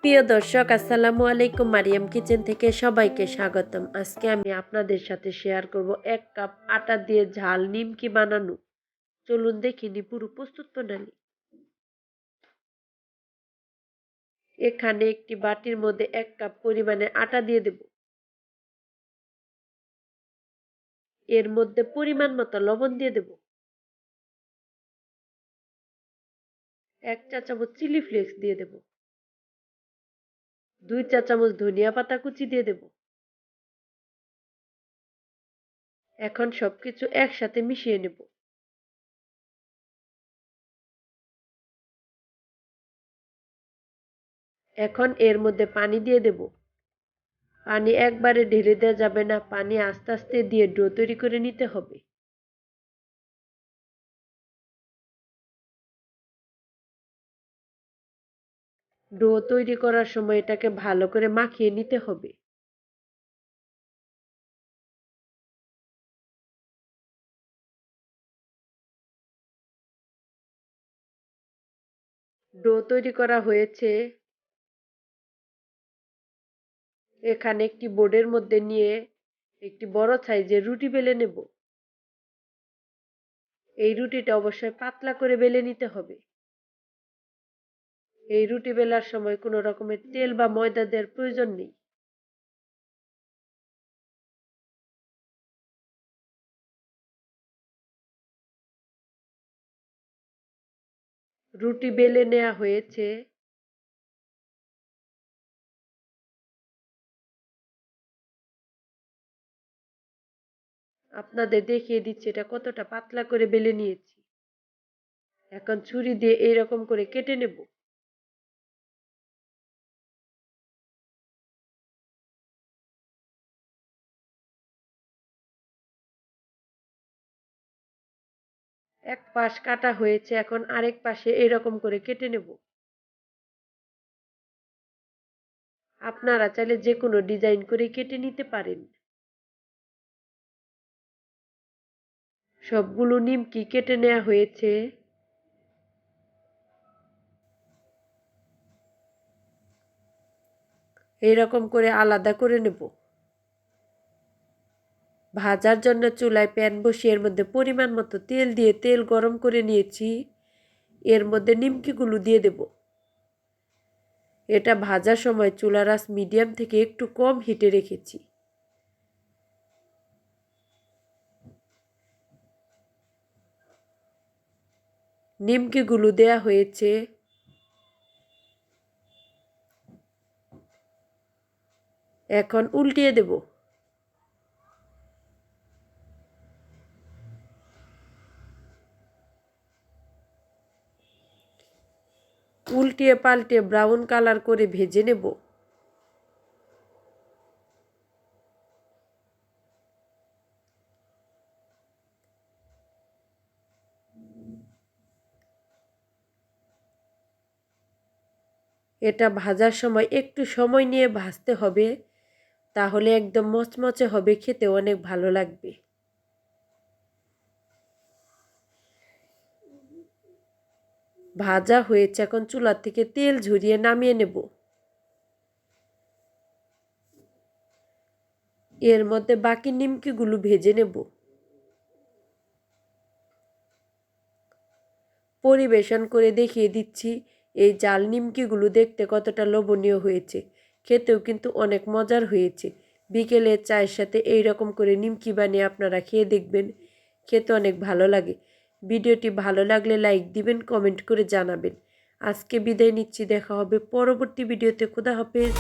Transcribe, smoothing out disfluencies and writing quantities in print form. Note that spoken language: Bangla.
প্রিয় দর্শক, আসসালামু আলাইকুম। মারিয়াম কিচেন থেকে সবাইকে স্বাগতম। আজকে আমি আপনাদের সাথে শেয়ার করব 1 কাপ আটা দিয়ে ঝাল নিমকি বানানো। চলুন দেখিনি পুরো প্রস্তুত প্রণালী। এখানে একটি বাটির মধ্যে 1 কাপ পরিমাণে আটা দিয়ে দেব। এর মধ্যে পরিমাণ মতো লবণ দিয়ে দেব। 1 চা চামচ চিলি ফ্লেক্স দিয়ে দেব। 2 চা চামচ ধনিয়া পাতা কুচি দিয়ে দেব। এখন সবকিছু একসাথে মিশিয়ে নেব। এখন এর মধ্যে পানি দিয়ে দেব। পানি একবারে ঢেলে দেওয়া যাবে না, পানি আস্তে আস্তে দিয়ে ডো তৈরি করে নিতে হবে। ডো তৈরি করার সময় এটাকে ভালো করে মাখিয়ে নিতে হবে। ডো তৈরি করা হয়েছে। এখানে একটি বোর্ডের মধ্যে নিয়ে একটি বড় সাইজের রুটি বেলে নেব। এই রুটিটা অবশ্যই পাতলা করে বেলে নিতে হবে। এই রুটি বেলার সময় কোনো রকমের তেল বা ময়দা দেওয়ার প্রয়োজন নেই। রুটি বেলে নেওয়া হয়েছে। আপনাদের দেখিয়ে দিচ্ছি এটা কতটা পাতলা করে বেলে নিয়েছি। এখন ছুরি দিয়ে এইরকম করে কেটে নেব। এক পাশ কাটা হয়েছে, এখন আরেক পাশে এরকম করে কেটে নেব। আপনারা চাইলে যে কোনো ডিজাইন করে কেটে নিতে পারেন। সবগুলো নিমকি কেটে নেওয়া হয়েছে। এইরকম করে আলাদা করে নেব। ভাজার জন্য চুলায় প্যান বসিয়ে এর মধ্যে পরিমাণ মতো তেল দিয়ে তেল গরম করে নিয়েছি। এর মধ্যে নিমকিগুলো দিয়ে দেব। এটা ভাজার সময় চুলার আঁচ মিডিয়াম থেকে একটু কম হিটে রেখেছি। নিমকিগুলো দেয়া হয়েছে। এখন উল্টিয়ে দেব। উল্টিয়ে পাল্টে ব্রাউন কালার করে ভেজে নেব। এটা ভাজার সময় একটু সময় নিয়ে ভাজতে হবে, তাহলে একদম মচমচে হবে, খেতে অনেক ভালো লাগবে। ভাজা হয়েছে, এখন চুলা থেকে তেল ঝরিয়ে নামিয়ে নেব। এর মধ্যে বাকি নিমকিগুলো ভেজে নেব। পরিবেশন করে দেখিয়ে দিচ্ছি এই জাল নিমকিগুলো দেখতে কতটা লোভনীয় হয়েছে, খেতেও কিন্তু অনেক মজার হয়েছে। বিকেলের চায়ের সাথে এই রকম করে নিমকি বানিয়ে আপনারা খেয়ে দেখবেন, খেতে অনেক ভালো লাগে। ভিডিওটি ভালো লাগলে লাইক দিবেন, কমেন্ট করে জানাবেন। আজকে বিদায় নিচ্ছি, দেখা হবে পরবর্তী ভিডিওতে। খোদা হাফেজ।